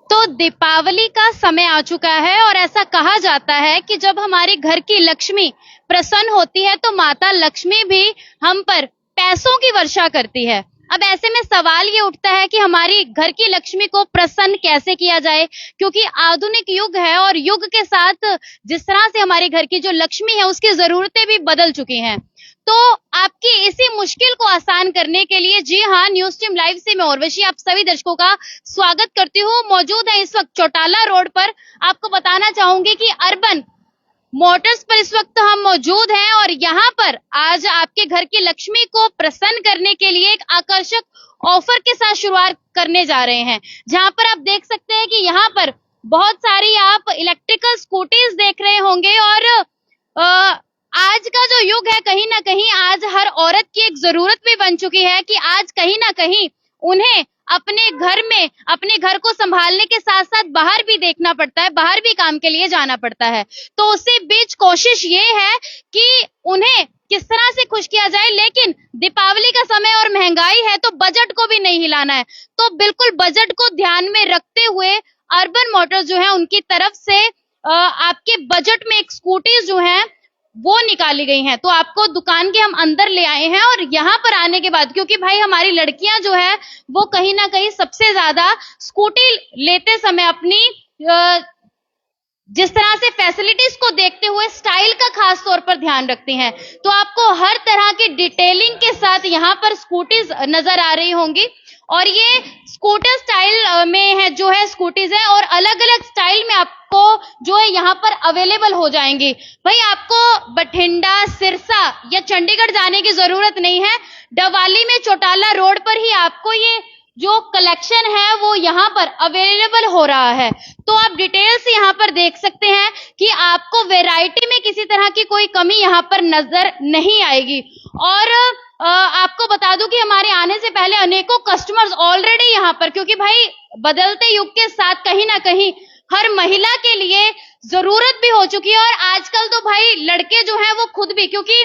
तो दीपावली का समय आ चुका है और ऐसा कहा जाता है कि जब हमारे घर की लक्ष्मी प्रसन्न होती है तो माता लक्ष्मी भी हम पर पैसों की वर्षा करती है। अब ऐसे में सवाल ये उठता है कि हमारी घर की लक्ष्मी को प्रसन्न कैसे किया जाए, क्योंकि आधुनिक युग है और युग के साथ जिस तरह से हमारे घर की जो लक्ष्मी है उसकी जरूरतें भी बदल चुकी हैं। तो आपकी इसी मुश्किल को आसान करने के लिए, जी हाँ, न्यूज टीम लाइव से मैं उर्वशी आप सभी दर्शकों का स्वागत करती हूँ। मौजूद है इस वक्त चौटाला रोड पर। आपको बताना चाहूंगी कि अर्बन मोटर्स पर इस वक्त हम मौजूद हैं और यहाँ पर आज आपके घर की लक्ष्मी को प्रसन्न करने के लिए एक आकर्षक ऑफर के साथ शुरुआत करने जा रहे हैं, जहाँ पर आप देख सकते हैं कि यहाँ पर बहुत सारी आप इलेक्ट्रिकल स्कूटीज देख रहे होंगे। और आज का जो युग है, कहीं ना कहीं आज हर औरत की एक जरूरत भी बन चुकी है कि आज कहीं ना कहीं उन्हें अपने घर में अपने घर को संभालने के साथ साथ बाहर भी देखना पड़ता है, बाहर भी काम के लिए जाना पड़ता है। तो उसी बीच कोशिश ये है कि उन्हें किस तरह से खुश किया जाए, लेकिन दीपावली का समय और महंगाई है तो बजट को भी नहीं हिलाना है। तो बिल्कुल बजट को ध्यान में रखते हुए अर्बन मोटर्स जो है उनकी तरफ से आपके बजट में एक स्कूटी जो है वो निकाली गई हैं। तो आपको दुकान के हम अंदर ले आए हैं और यहाँ पर आने के बाद, क्योंकि भाई हमारी लड़कियां जो है वो कहीं ना कहीं सबसे ज्यादा स्कूटी लेते समय अपनी जिस तरह से फैसिलिटीज को देखते हुए स्टाइल का खास तौर पर ध्यान रखती हैं। तो आपको हर तरह की डिटेलिंग के साथ यहाँ पर स्कूटीज नजर आ रही होंगी और ये स्कूटर स्टाइल में है जो है स्कूटीज है और अलग अलग स्टाइल में आपको जो है यहाँ पर अवेलेबल हो जाएंगी। भाई आपको बठिंडा, सिरसा या चंडीगढ़ जाने की जरूरत नहीं है। डवाली में चौटाला रोड पर ही आपको ये जो कलेक्शन है वो यहाँ पर अवेलेबल हो रहा है। तो आप डिटेल्स यहाँ पर देख सकते हैं कि आपको वैरायटी में किसी तरह की कोई कमी यहाँ पर नजर नहीं आएगी। और आपको बता दूं कि हमारे आने से पहले अनेकों कस्टमर्स ऑलरेडी यहाँ पर, क्योंकि भाई बदलते युग के साथ कहीं ना कहीं हर महिला के लिए जरूरत भी हो चुकी है। और आजकल तो भाई लड़के जो हैं वो खुद भी, क्योंकि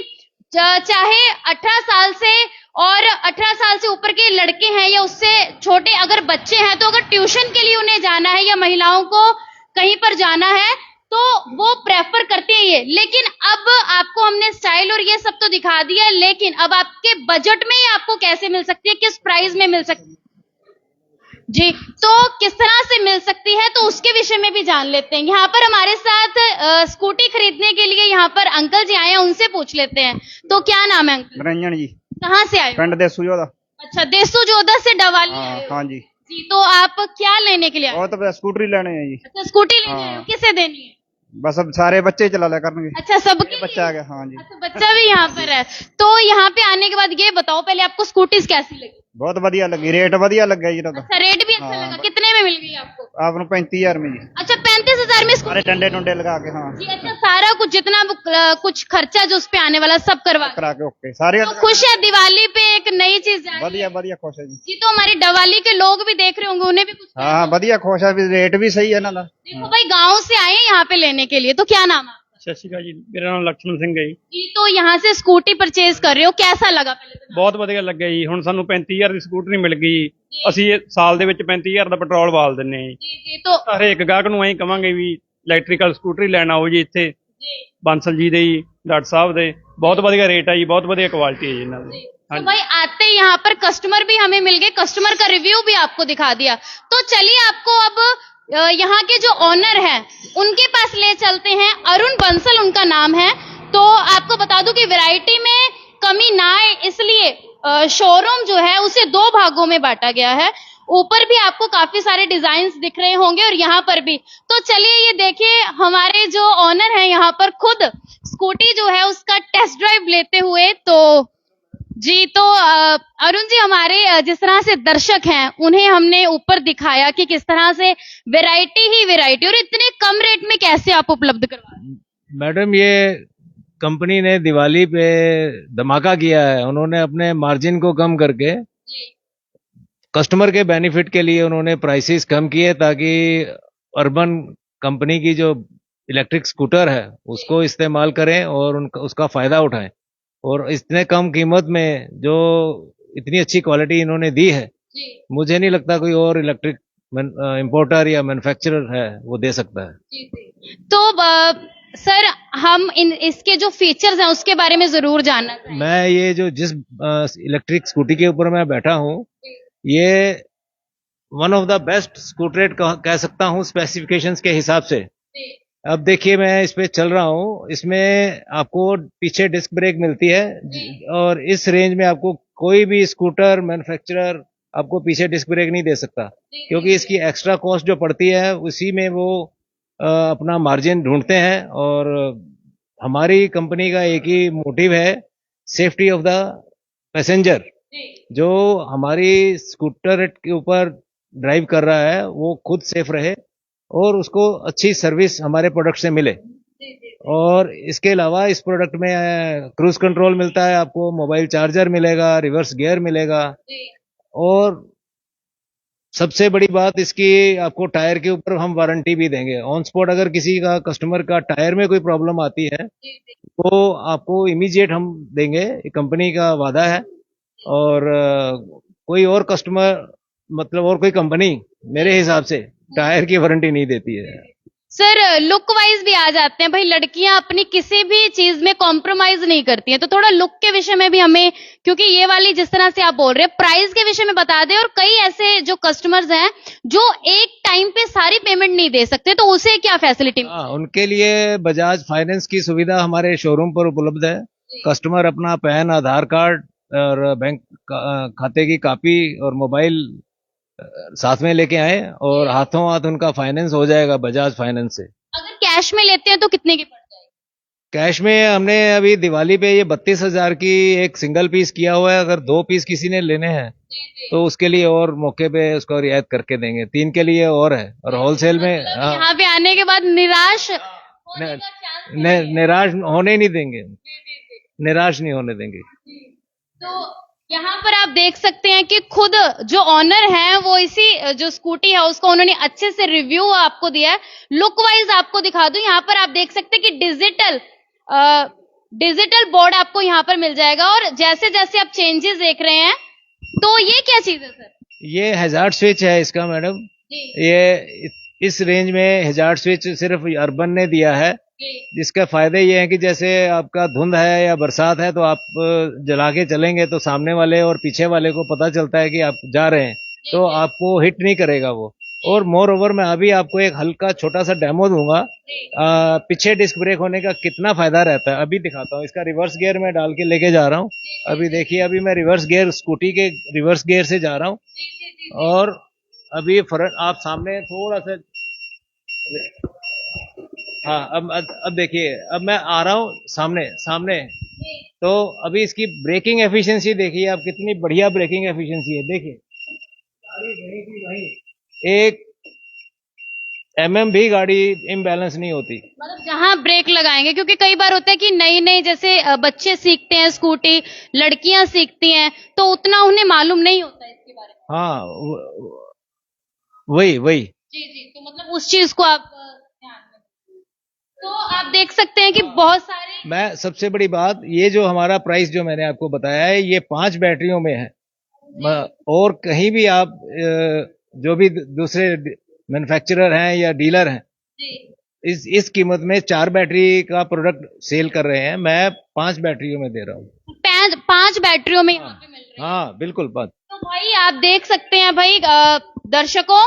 चाहे 18 साल से और 18 साल से ऊपर के लड़के हैं या उससे छोटे अगर बच्चे हैं, तो अगर ट्यूशन के लिए उन्हें जाना है या महिलाओं को कहीं पर जाना है तो वो प्रेफर करते हैं ये। लेकिन अब आपको हमने स्टाइल और ये सब तो दिखा दिया, लेकिन अब आपके बजट में ही आपको कैसे मिल सकती है, किस प्राइस में मिल सकती है जी, तो किस तरह से मिल सकती है, तो उसके विषय में भी जान लेते हैं। यहाँ पर हमारे साथ स्कूटी खरीदने के लिए यहाँ पर अंकल जी आए हैं, उनसे पूछ लेते हैं। तो क्या नाम है अंकल? रंजन जी। कहाँ से आए? पिंड देसू जोधा। अच्छा, देसू जोधा से डवाली आए हाँ, हो? हाँ जी। जी, तो आप क्या लेने के लिए आए? और तो स्कूटरी लेने हैं जी। अच्छा, स्कूटी लेने आए हो, हाँ। किसे देनी है? बस अब सारे बच्चे चला लिया करनगे। अच्छा, सबके बच्चा आ गया। हाँ जी। अच्छा, बच्चा भी यहाँ पर है। तो यहाँ पे आने के बाद ये बताओ पहले आपको स्कूटीज कैसी लगी? बहुत बढ़िया लगी, रेट बढ़िया लग गया जी। अच्छा, रेट भी अच्छा हाँ। लगा। कितने में मिल गई आपको? आपने 35,000 में जी। अच्छा, 35,000 में सारे डंडे डुंडे लगा के। हाँ जी। अच्छा, सारा कुछ जितना कुछ खर्चा जो उस पे आने वाला सब करवा करा के ओके सारे। तो खुश है दिवाली पे एक नई चीज आई है। बढ़िया बढ़िया खुश है जी। जी, तो हमारी डवाली के लोग भी देख रहे होंगे, उन्हें भी कुछ हाँ बढ़िया खुश है, रेट भी सही है ना। देखो भाई, गाँव से आए हैं यहाँ पे लेने के लिए। तो क्या नाम है? सत श्री अकाल जी, मेरा नाम लक्ष्मण ਸਿੰਘ है जी। जी, तो यहाँ से स्कूटी परचेज कर रहे हो, कैसा लगा पहले तो? बहुत ਵਧੀਆ ਲੱਗਿਆ ਜੀ। ਹੁਣ ਸਾਨੂੰ 35,000 ਦੀ ਸਕੂਟਰੀ ਮਿਲ ਗਈ। ਅਸੀਂ ਸਾਲ ਦੇ ਵਿੱਚ 35,000 ਦਾ ਪੈਟਰੋਲ ਬਾਲ ਦਿੰਨੇ ਆ जी जी, तो ਹਰੇਕ ਗਾਹਕ ਨੂੰ ਐਂ ਕਵਾਂਗੇ ਵੀ ਇਲੈਕਟ੍ਰੀਕਲ ਸਕੂਟਰੀ ਲੈਣ ਆਓ ਜੀ ਇੱਥੇ जी ਬਾਂਸਲ ਜੀ ਦੇ ਜੀ, ਡਾਕਟਰ ਸਾਹਿਬ ਦੇ। ਬਹੁਤ ਵਧੀਆ ਰੇਟ ਆ ਜੀ, ਬਹੁਤ ਵਧੀਆ ਕੁਆਲਿਟੀ ਹੈ ਜੀ ਇਹਨਾਂ ਦੀ। तो भाई आते ही यहाँ पर कस्टमर भी हमें मिल गए, कस्टमर का रिव्यू भी आपको दिखा दिया। तो चलिए आपको अब यहाँ के जो ऑनर हैं उनके पास ले चलते हैं। अरुण बंसल उनका नाम है। तो आपको बता दूं कि वैरायटी में कमी ना आए इसलिए शोरूम जो है उसे 2 भागों में बांटा गया है। ऊपर भी आपको काफी सारे डिजाइन्स दिख रहे होंगे और यहाँ पर भी। तो चलिए ये देखिए, हमारे जो ऑनर हैं यहाँ पर खुद स्कूटी जो है उसका टेस्ट ड्राइव लेते हुए। तो जी, तो अरुण जी, हमारे जिस तरह से दर्शक हैं उन्हें हमने ऊपर दिखाया कि किस तरह से वैरायटी ही वैरायटी और इतने कम रेट में कैसे आप उपलब्ध करवा रहे हैं। मैडम, ये कंपनी ने दिवाली पे धमाका किया है। उन्होंने अपने मार्जिन को कम करके कस्टमर के बेनिफिट के लिए उन्होंने प्राइसेस कम किए, ताकि अर्बन कंपनी की जो इलेक्ट्रिक स्कूटर है उसको इस्तेमाल करें और उसका फायदा उठाएं। और इतने कम कीमत में जो इतनी अच्छी क्वालिटी इन्होंने दी है, मुझे नहीं लगता कोई और इलेक्ट्रिक इंपोर्टर या मैन्युफैक्चरर है वो दे सकता है। तो सर हम इसके जो फीचर्स हैं उसके बारे में जरूर जानना चाहेंगे। मैं ये जो जिस इलेक्ट्रिक स्कूटी के ऊपर मैं बैठा हूँ, ये one of the best scooter कह सकता हूँ स्पेसिफिकेशंस के हिसाब से। अब देखिए मैं इस पे चल रहा हूँ, इसमें आपको पीछे डिस्क ब्रेक मिलती है और इस रेंज में आपको कोई भी स्कूटर मैन्युफैक्चरर आपको पीछे डिस्क ब्रेक नहीं दे सकता, क्योंकि इसकी एक्स्ट्रा कॉस्ट जो पड़ती है उसी में वो अपना मार्जिन ढूंढते हैं। और हमारी कंपनी का एक ही मोटिव है, सेफ्टी ऑफ द पैसेंजर। जो हमारी स्कूटर के ऊपर ड्राइव कर रहा है वो खुद सेफ रहे और उसको अच्छी सर्विस हमारे प्रोडक्ट से मिले। और इसके अलावा इस प्रोडक्ट में क्रूज कंट्रोल मिलता है, आपको मोबाइल चार्जर मिलेगा, रिवर्स गियर मिलेगा, और सबसे बड़ी बात इसकी आपको टायर के ऊपर हम वारंटी भी देंगे। ऑन स्पॉट अगर किसी का कस्टमर का टायर में कोई प्रॉब्लम आती है तो आपको इमीडिएट हम देंगे, कंपनी का वादा है। और कोई और कस्टमर मतलब और कोई कंपनी मेरे हिसाब से टायर की वारंटी नहीं देती है। सर लुक वाइज भी आ जाते हैं भाई, लड़कियां अपनी किसी भी चीज में कॉम्प्रोमाइज नहीं करती हैं, तो थोड़ा लुक के विषय में भी हमें, क्योंकि ये वाली जिस तरह से आप बोल रहे हैं प्राइस के विषय में बता दें। और कई ऐसे जो कस्टमर्स हैं जो एक टाइम पे सारी पेमेंट नहीं दे सकते, तो उसे क्या फैसिलिटी? उनके लिए बजाज फाइनेंस की सुविधा हमारे शोरूम पर उपलब्ध है। कस्टमर अपना पैन, आधार कार्ड और बैंक खाते की कॉपी और मोबाइल साथ में लेके आए और हाथों हाथ उनका फाइनेंस हो जाएगा बजाज फाइनेंस से। अगर कैश में लेते हैं तो कितने की पड़ जाएगी? कैश में हमने अभी दिवाली पे ये 32,000 की एक सिंगल पीस किया हुआ है। अगर 2 पीस किसी ने लेने हैं तो उसके लिए और मौके पे उसको रियायत करके देंगे। 3 के लिए और है। और होलसेल में यहाँ पे आने के बाद निराश निराश होने नहीं देंगे, निराश नहीं होने देंगे। तो यहाँ पर आप देख सकते हैं कि खुद जो ऑनर हैं वो इसी जो स्कूटी है उसको उन्होंने अच्छे से रिव्यू आपको दिया है। लुक वाइज आपको दिखा दूं, यहाँ पर आप देख सकते हैं कि डिजिटल बोर्ड आपको यहाँ पर मिल जाएगा। और जैसे जैसे आप चेंजेस देख रहे हैं, तो ये क्या चीज है सर? ये हैजार्ड स्विच है इसका मैडम। ये इस रेंज में हैजार्ड स्विच सिर्फ अर्बन ने दिया है, जिसका फायदे ये है कि जैसे आपका धुंध है या बरसात है तो आप जला के चलेंगे तो सामने वाले और पीछे वाले को पता चलता है कि आप जा रहे हैं, तो आपको हिट नहीं करेगा वो। और मोर ओवर मैं अभी आपको एक हल्का छोटा सा डेमो दूंगा पीछे डिस्क ब्रेक होने का कितना फायदा रहता है। अभी दिखाता हूँ। इसका रिवर्स गियर में डाल के लेके जा रहा हूँ। अभी देखिए, अभी मैं रिवर्स गियर, स्कूटी के रिवर्स गियर से जा रहा हूँ और अभी फ्रंट आप सामने थोड़ा सा, हाँ अब देखिए, अब मैं आ रहा हूँ सामने। तो अभी इसकी ब्रेकिंग एफिशिएंसी देखिए आप, कितनी बढ़िया ब्रेकिंग एफिशिएंसी है। देखिए एक भी गाड़ी इम्बैलेंस नहीं होती, मतलब जहां ब्रेक लगाएंगे। क्योंकि कई बार होता है कि नई जैसे बच्चे सीखते हैं स्कूटी, लड़कियां सीखती हैं, तो उतना उन्हें मालूम नहीं होता इसके बारे में। हाँ वही जी, तो मतलब उस चीज को आप ध्यान में, तो आप देख सकते हैं कि बहुत सारे। मैं सबसे बड़ी बात, ये जो हमारा प्राइस जो मैंने आपको बताया है, ये 5 बैटरियों में है। और कहीं भी आप जो भी दूसरे मैन्युफैक्चरर हैं या डीलर हैं, इस कीमत में 4 बैटरी का प्रोडक्ट सेल कर रहे हैं। मैं 5 बैटरियों में दे रहा हूँ। 5 बैटरियों में यहाँ पे मिल रही है। हाँ बिल्कुल। तो भाई आप देख सकते हैं भाई दर्शकों,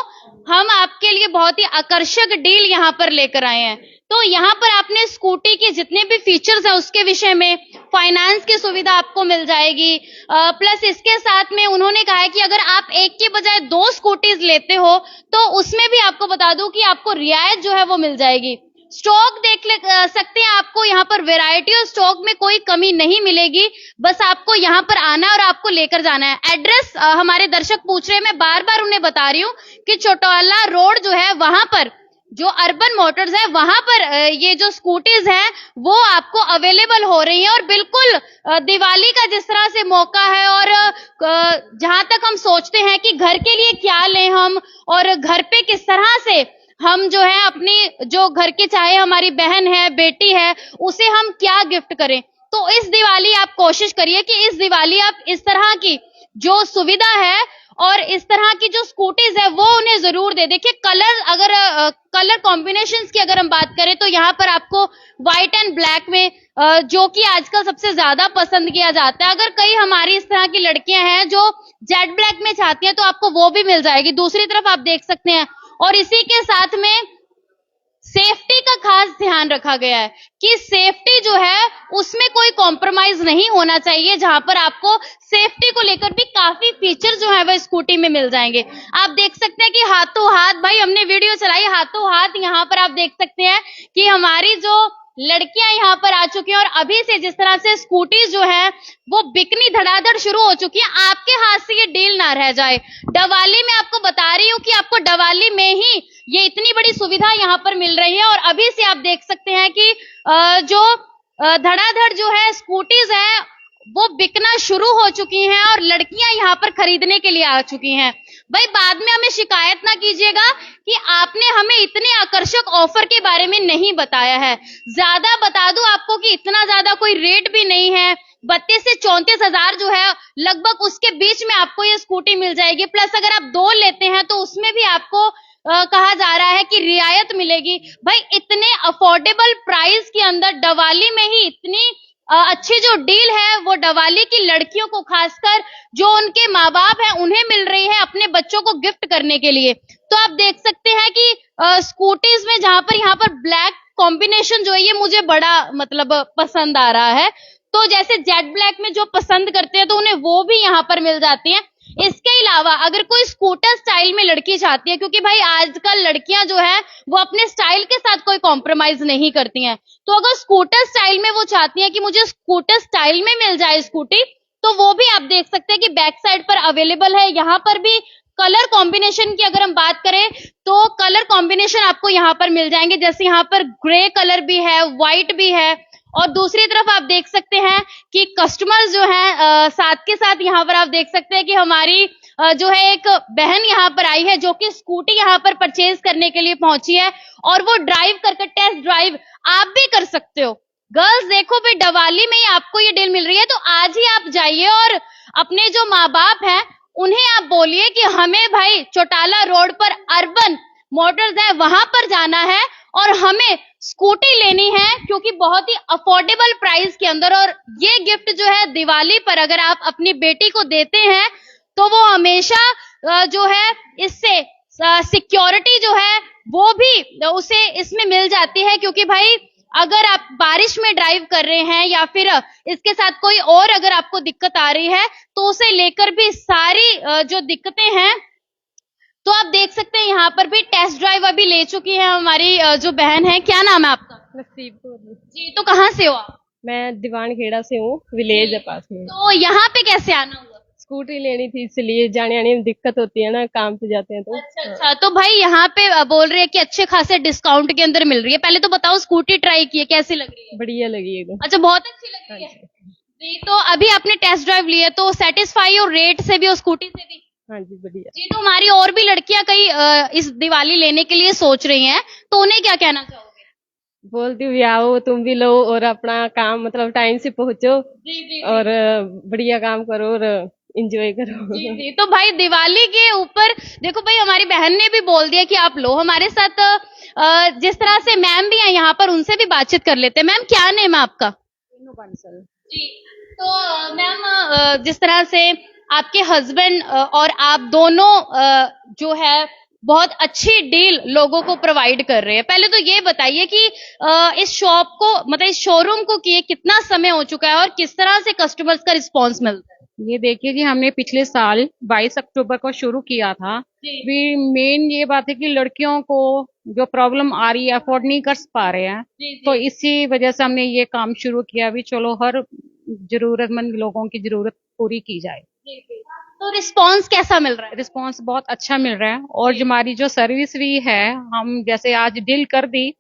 हम आपके लिए बहुत ही आकर्षक डील यहाँ पर लेकर आए हैं। तो यहाँ पर आपने स्कूटी के जितने भी फीचर्स हैं उसके विषय में फाइनेंस की सुविधा आपको मिल जाएगी। प्लस इसके साथ में उन्होंने कहा है कि अगर आप एक के बजाय 2 स्कूटीज लेते हो तो उसमें भी आपको बता दूं कि आपको रियायत जो है वो मिल जाएगी। स्टॉक देख सकते हैं, आपको यहाँ पर वैरायटी और स्टॉक में कोई कमी नहीं मिलेगी। बस आपको यहाँ पर आना और आपको लेकर जाना है। एड्रेस हमारे दर्शक पूछ रहे हैं, मैं बार बार उन्हें बता रही हूँ कि चौटाला रोड जो है वहां पर जो अर्बन मोटर्स है वहां पर ये जो स्कूटीज हैं वो आपको अवेलेबल हो रही हैं। और बिल्कुल दिवाली का जिस तरह से मौका है और जहां तक हम सोचते हैं कि घर के लिए क्या लें हम और घर पे किस तरह से हम जो है अपनी जो घर की चाहे हमारी बहन है, बेटी है, उसे हम क्या गिफ्ट करें, तो इस दिवाली आप कोशिश करिए कि इस दिवाली आप इस तरह की जो सुविधा है और इस तरह की जो स्कूटीज है वो उन्हें जरूर देखिए कलर, अगर कलर कॉम्बिनेशंस की अगर हम बात करें तो यहाँ पर आपको व्हाइट एंड ब्लैक में जो कि आजकल सबसे ज्यादा पसंद किया जाता है, अगर कई हमारी इस तरह की लड़कियां हैं जो जेट ब्लैक में चाहती हैं तो आपको वो भी मिल जाएगी। दूसरी तरफ आप देख सकते हैं, और इसी के साथ में सेफ्टी का खास ध्यान रखा गया है कि सेफ्टी जो है उसमें कोई कॉम्प्रोमाइज नहीं होना चाहिए, जहां पर आपको सेफ्टी को लेकर भी काफी फीचर जो है वह स्कूटी में मिल जाएंगे। आप देख सकते हैं कि हाथों हाथ, भाई हमने वीडियो चलाई, हाथों हाथ यहाँ पर आप देख सकते हैं कि हमारी जो लड़कियां यहाँ पर आ चुकी हैं और अभी से जिस तरह से स्कूटी जो है वो बिकनी धड़ाधड़ शुरू हो चुकी है। आपके हाथ से ये डील ना रह जाए। दिवाली में आपको बता रही हूँ कि आपको दिवाली में ही ये इतनी बड़ी सुविधा यहाँ पर मिल रही है, और अभी से आप देख सकते हैं कि जो धड़ाधड़ जो है स्कूटीज हैं वो बिकना शुरू हो चुकी हैं और लड़कियां यहाँ पर खरीदने के लिए आ चुकी हैं। भाई बाद में हमें शिकायत ना कीजिएगा कि आपने हमें इतने आकर्षक ऑफर के बारे में नहीं बताया है। ज्यादा बता दूं आपको कि इतना ज्यादा कोई रेट भी नहीं है, 32 से 34 हजार जो है लगभग उसके बीच में आपको ये स्कूटी मिल जाएगी। प्लस अगर आप 2 लेते हैं तो उसमें भी आपको कहा जा रहा है कि रियायत मिलेगी। भाई इतने अफोर्डेबल प्राइस के अंदर दिवाली में ही इतनी अच्छी जो डील है वो दिवाली की लड़कियों को, खासकर जो उनके माँ बाप हैं उन्हें मिल रही है अपने बच्चों को गिफ्ट करने के लिए। तो आप देख सकते हैं कि स्कूटीज में जहां पर यहाँ पर ब्लैक कॉम्बिनेशन जो है ये मुझे बड़ा मतलब पसंद आ रहा है। तो जैसे जेट ब्लैक में जो पसंद करते हैं तो उन्हें वो भी यहाँ पर मिल जाती हैं। इसके अलावा अगर कोई स्कूटर स्टाइल में लड़की चाहती है, क्योंकि भाई आजकल लड़कियां जो है वो अपने स्टाइल के साथ कोई कॉम्प्रोमाइज नहीं करती हैं, तो अगर स्कूटर स्टाइल में वो चाहती है कि मुझे स्कूटर स्टाइल में मिल जाए स्कूटी, तो वो भी आप देख सकते हैं कि बैक साइड पर अवेलेबल है। यहाँ पर भी कलर कॉम्बिनेशन की अगर हम बात करें तो कलर कॉम्बिनेशन आपको यहाँ पर मिल जाएंगे, जैसे यहाँ पर ग्रे कलर भी है, व्हाइट भी है, और दूसरी तरफ आप देख सकते हैं कि कस्टमर्स जो हैं साथ के साथ यहाँ पर आप देख सकते हैं कि हमारी जो है एक बहन यहाँ पर आई है जो कि स्कूटी यहाँ पर परचेज करने के लिए पहुंची है, और वो ड्राइव करके टेस्ट ड्राइव आप भी कर सकते हो। गर्ल्स देखो भाई दिवाली में ही आपको ये डील मिल रही है, तो आज ही आप जाइए और अपने जो माँ बाप हैं उन्हें आप बोलिए कि हमें भाई चौटाला रोड पर अर्बन मोटर्स है वहां पर जाना है और हमें स्कूटी लेनी है, क्योंकि बहुत ही अफोर्डेबल प्राइस के अंदर। और ये गिफ्ट जो है दिवाली पर अगर आप अपनी बेटी को देते हैं तो वो हमेशा जो है इससे सिक्योरिटी जो है वो भी उसे इसमें मिल जाती है, क्योंकि भाई अगर आप बारिश में ड्राइव कर रहे हैं या फिर इसके साथ कोई और अगर आपको दिक्कत आ रही है तो उसे लेकर भी सारी जो दिक्कतें हैं। तो आप देख सकते हैं यहाँ पर भी टेस्ट ड्राइव अभी ले चुकी है हमारी जो बहन है। क्या नाम है आपका? नसीब कौर जी, तो कहाँ से हो आप? मैं दीवान खेड़ा से हूँ, विलेज है पास में। तो यहाँ पे कैसे आना हुआ? स्कूटी लेनी थी इसलिए, जाने आने में दिक्कत होती है ना, काम पे जाते हैं तो। अच्छा, तो भाई यहाँ पे बोल रहे हैं कि अच्छे खासे डिस्काउंट के अंदर मिल रही है। पहले तो बताओ स्कूटी ट्राई की है, कैसी लग रही है? बढ़िया लगी एकदम। अच्छा, बहुत अच्छी लग रही है जी। तो अभी आपने टेस्ट ड्राइव लिया तो सेटिस्फाई हो रेट से भी और स्कूटी से भी? हाँ जी बढ़िया जी। तो हमारी और भी लड़कियां कई इस दिवाली लेने के लिए सोच रही हैं, तो उन्हें क्या कहना चाहोगे? बोलती हूँ आओ तुम भी लो और अपना काम मतलब टाइम से पहुंचो जी। और बढ़िया काम करो और एंजॉय करो। जी। तो भाई दिवाली के ऊपर देखो भाई हमारी बहन ने भी बोल दिया कि आप लो। हमारे साथ जिस तरह से मैम भी हैं यहाँ पर, उनसे भी बातचीत कर लेते हैं। मैम क्या नेम है आपका? जी। तो मैम जिस तरह से आपके हस्बैंड और आप दोनों जो है बहुत अच्छी डील लोगों को प्रोवाइड कर रहे हैं, पहले तो ये बताइए कि इस शॉप को मतलब इस शोरूम को किए कितना समय हो चुका है और किस तरह से कस्टमर्स का रिस्पांस मिलता है? ये देखिए कि हमने पिछले साल 22 अक्टूबर को शुरू किया था। भी मेन ये बात है कि लड़कियों को जो प्रॉब्लम आ रही है, अफोर्ड नहीं कर पा रहे हैं, तो इसी वजह से हमने ये काम शुरू किया भी चलो हर जरूरतमंद लोगों की जरूरत पूरी की जाए। तो रिस्पांस कैसा मिल रहा है? रिस्पांस बहुत अच्छा मिल रहा है, और जो हमारी जो सर्विस भी है, हम जैसे आज डील कर दी,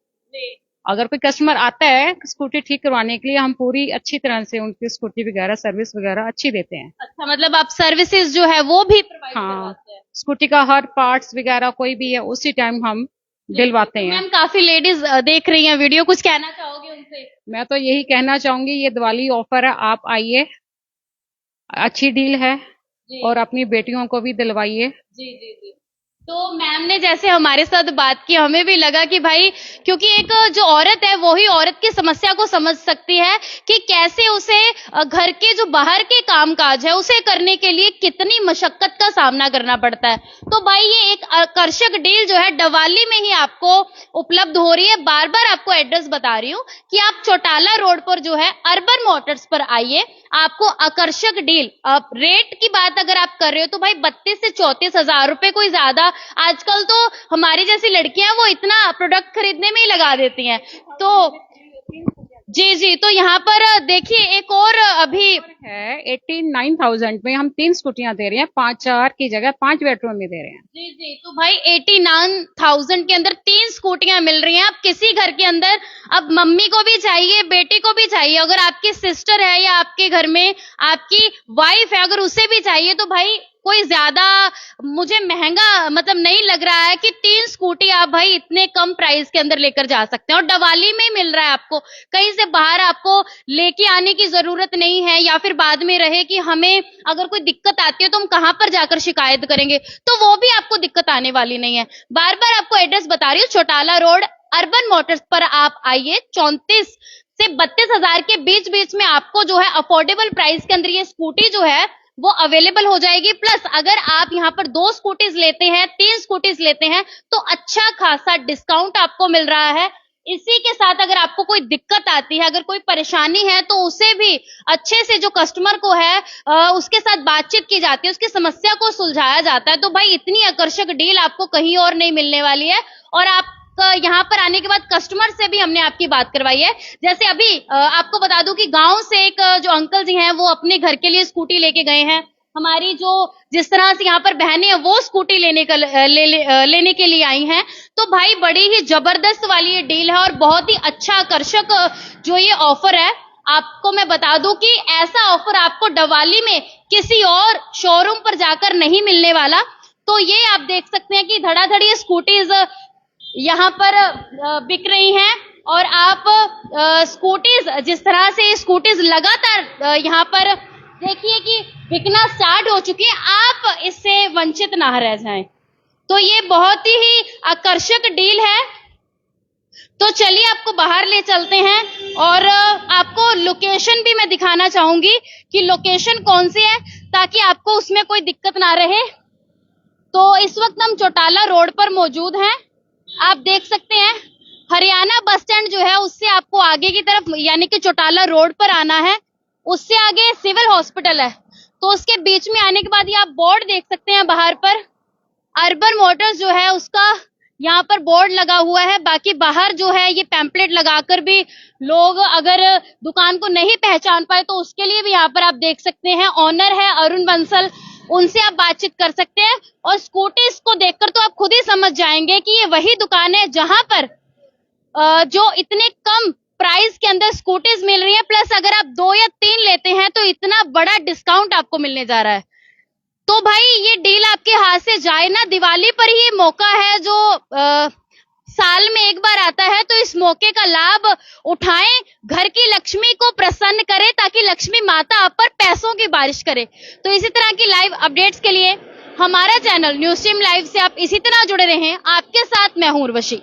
अगर कोई कस्टमर आता है स्कूटी ठीक करवाने के लिए, हम पूरी अच्छी तरह से उनकी स्कूटी वगैरह सर्विस वगैरह अच्छी देते हैं। अच्छा, मतलब आप सर्विसेज जो है वो भी प्रोवाइड करवाते हैं? स्कूटी का हर पार्ट्स वगैरह कोई भी है उसी टाइम हम दिलवाते हैं। मैम काफी लेडीज देख रही हैं वीडियो, कुछ कहना चाहोगे उनसे? मैं तो यही कहना चाहूंगी, ये दिवाली ऑफर है, आप आइए, अच्छी डील है और अपनी बेटियों को भी दिलवाइए। जी। तो मैम ने जैसे हमारे साथ बात की, हमें भी लगा कि भाई, क्योंकि एक जो औरत है वो ही औरत की समस्या को समझ सकती है कि कैसे उसे घर के जो बाहर के कामकाज है उसे करने के लिए कितनी मशक्कत का सामना करना पड़ता है। तो भाई ये एक आकर्षक डील जो है दिवाली में ही आपको उपलब्ध हो रही है। बार बार आपको एड्रेस बता रही हूँ कि आप चौटाला रोड पर जो है अर्बन मोटर्स पर आइए, आपको आकर्षक डील। अब रेट की बात अगर आप कर रहे हो तो भाई 32 से 34 हजार रुपए, कोई ज्यादा, आजकल तो हमारी जैसी लड़कियां वो इतना प्रोडक्ट खरीदने में ही लगा देती हैं। तो जी, तो यहाँ पर देखिए एक और अभी है 89,000 में हम 3 स्कूटियां दे रहे हैं, 5 की जगह 5 बेडरूम में दे रहे हैं। जी, तो भाई 89,000 के अंदर 3 स्कूटियां मिल रही हैं। अब किसी घर के अंदर अब मम्मी को भी चाहिए, बेटी को भी चाहिए, अगर आपकी सिस्टर है या आपके घर में आपकी वाइफ है अगर उसे भी चाहिए, तो भाई कोई ज्यादा मुझे महंगा मतलब नहीं लग रहा है कि 3 स्कूटी आप भाई इतने कम प्राइस के अंदर लेकर जा सकते हैं और दिवाली में ही मिल रहा है आपको। कहीं से बाहर आपको लेके आने की जरूरत नहीं है, या फिर बाद में रहे कि हमें अगर कोई दिक्कत आती है तो हम कहां पर जाकर शिकायत करेंगे, तो वो भी आपको दिक्कत आने वाली नहीं है। बार बार आपको एड्रेस बता रही हूँ, चौटाला रोड अर्बन मोटर्स पर आप आइए। 34 से 32 हजार के बीच बीच में आपको जो है अफोर्डेबल प्राइस के अंदर ये स्कूटी जो है वो अवेलेबल हो जाएगी। प्लस अगर आप यहाँ पर 2 स्कूटीज लेते हैं, 3 स्कूटीज लेते हैं तो अच्छा खासा डिस्काउंट आपको मिल रहा है। इसी के साथ अगर आपको कोई दिक्कत आती है, अगर कोई परेशानी है, तो उसे भी अच्छे से जो कस्टमर को है उसके साथ बातचीत की जाती है, उसकी समस्या को सुलझाया जाता है। तो भाई इतनी आकर्षक डील आपको कहीं और नहीं मिलने वाली है। और आप यहाँ पर आने के बाद कस्टमर से भी हमने आपकी बात करवाई है। जैसे अभी आपको बता दूं कि गांव से एक जो अंकल जी हैं वो अपने घर के लिए स्कूटी लेके गए हैं। हमारी जो जिस तरह से यहाँ पर बहनें हैं वो स्कूटी लेने के लिए आई हैं। तो भाई बड़ी ही जबरदस्त वाली ये डील है और बहुत ही अच्छा आकर्षक जो ये ऑफर है। आपको मैं बता दूं कि ऐसा ऑफर आपको दिवाली में किसी और शोरूम पर जाकर नहीं मिलने वाला। तो ये आप देख सकते हैं कि धड़ाधड़ी स्कूटीज यहाँ पर बिक रही हैं और आप स्कूटीज जिस तरह से स्कूटीज लगातार यहाँ पर देखिए कि बिकना स्टार्ट हो चुकी है, आप इससे वंचित ना रह जाएं। तो ये बहुत ही आकर्षक डील है। तो चलिए आपको बाहर ले चलते हैं और आपको लोकेशन भी मैं दिखाना चाहूंगी कि लोकेशन कौन सी है ताकि आपको उसमें कोई दिक्कत ना रहे। तो इस वक्त हम चौटाला रोड पर मौजूद हैं। आप देख सकते हैं हरियाणा बस स्टैंड जो है उससे आपको आगे की तरफ यानी कि चौटाला रोड पर आना है, उससे आगे सिविल हॉस्पिटल है। तो उसके बीच में आने के बाद ये आप बोर्ड देख सकते हैं बाहर पर अर्बन मोटर्स जो है उसका यहाँ पर बोर्ड लगा हुआ है। बाकी बाहर जो है ये पैम्पलेट लगाकर भी लोग अगर दुकान को नहीं पहचान पाए तो उसके लिए भी यहाँ पर आप देख सकते हैं ऑनर है अरुण बंसल, उनसे आप बातचीत कर सकते हैं। और स्कूटीज को देखकर तो आप खुद ही समझ जाएंगे कि ये वही दुकान है जहां पर जो इतने कम प्राइस के अंदर स्कूटीज मिल रही है, प्लस अगर आप 2 या 3 लेते हैं तो इतना बड़ा डिस्काउंट आपको मिलने जा रहा है। तो भाई ये डील आपके हाथ से जाए ना, दिवाली पर ही मौका है जो साल में एक बार आता है, तो इस मौके का लाभ उठाएं, घर की लक्ष्मी को प्रसन्न करें ताकि लक्ष्मी माता आप पर पैसों की बारिश करे। तो इसी तरह की लाइव अपडेट्स के लिए हमारा चैनल न्यूज़ स्ट्रीम लाइव से आप इसी तरह जुड़े रहें। आपके साथ मैं हूं उर्वशी।